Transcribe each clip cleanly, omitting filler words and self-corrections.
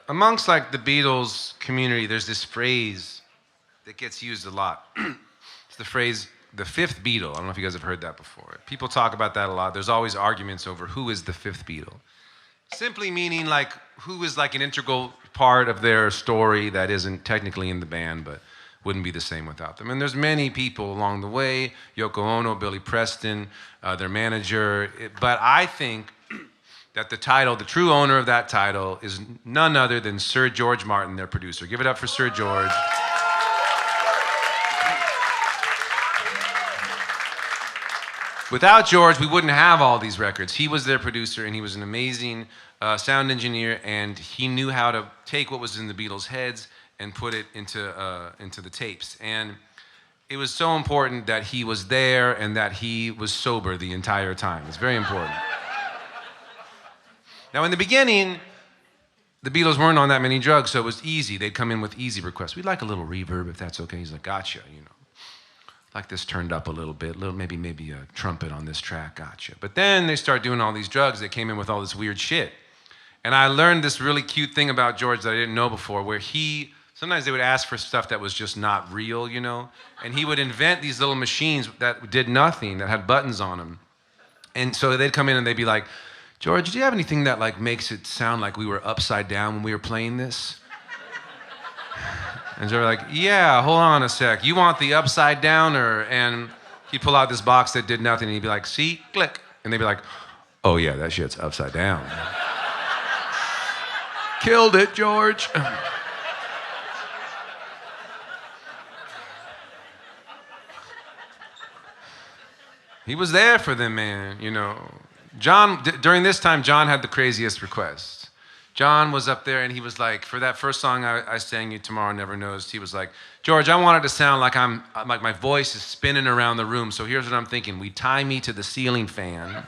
amongst like the Beatles community, there's this phrase that gets used a lot. It's the phrase, the fifth Beatle. I don't know if you guys have heard that before. People talk about that a lot. There's always arguments over who is the fifth Beatle. Simply meaning like who is like an integral part of their story that isn't technically in the band, but wouldn't be the same without them. And there's many people along the way, Yoko Ono, Billy Preston, their manager. But I think that the title, the true owner of that title, is none other than Sir George Martin, their producer. Give it up for Sir George. Without George, we wouldn't have all these records. He was their producer, and he was an amazing sound engineer, and he knew how to take what was in the Beatles' heads and put it into the tapes. And it was so important that he was there and that he was sober the entire time. It's very important. Now, in the beginning, the Beatles weren't on that many drugs, so it was easy. They'd come in with easy requests. We'd like a little reverb, if that's okay. He's like, gotcha, you know. Like this turned up a little bit, maybe a trumpet on this track, gotcha. But then they start doing all these drugs. They came in with all this weird shit. And I learned this really cute thing about George that I didn't know before, where sometimes they would ask for stuff that was just not real, you know? And he would invent these little machines that did nothing, that had buttons on them. And so they'd come in and they'd be like, George, do you have anything that like makes it sound like we were upside down when we were playing this? And they were like, yeah, hold on a sec. You want the upside downer? And he'd pull out this box that did nothing, and he'd be like, see, click. And they'd be like, oh yeah, that shit's upside down. Killed it, George. He was there for them, man, you know. During this time, John had the craziest requests. John was up there and he was like, for that first song I sang you, Tomorrow Never Knows, he was like, George, I want it to sound like like my voice is spinning around the room, so here's what I'm thinking. We tie me to the ceiling fan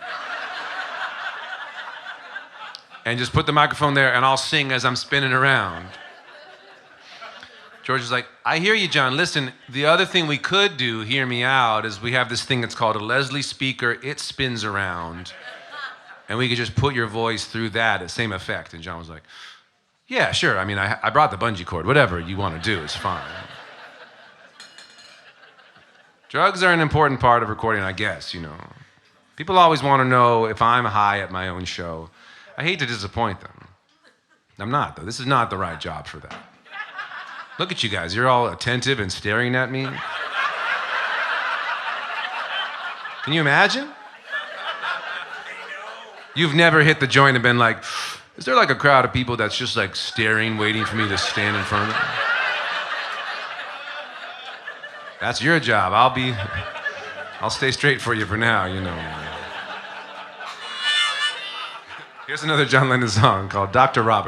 and just put the microphone there and I'll sing as I'm spinning around. George was like, I hear you, John. Listen, the other thing we could do, hear me out, is we have this thing that's called a Leslie speaker. It spins around. And we could just put your voice through that, the same effect. And John was like, yeah, sure. I mean, I brought the bungee cord. Whatever you want to do is fine. Drugs are an important part of recording, I guess, you know. People always want to know if I'm high at my own show. I hate to disappoint them. I'm not, though. This is not the right job for that. Look at you guys. You're all attentive and staring at me. Can you imagine? You've never hit the joint and been like, is there like a crowd of people that's just like staring, waiting for me to stand in front of them? That's your job. I'll stay straight for you for now, you know. Here's another John Lennon song called Dr. Robert.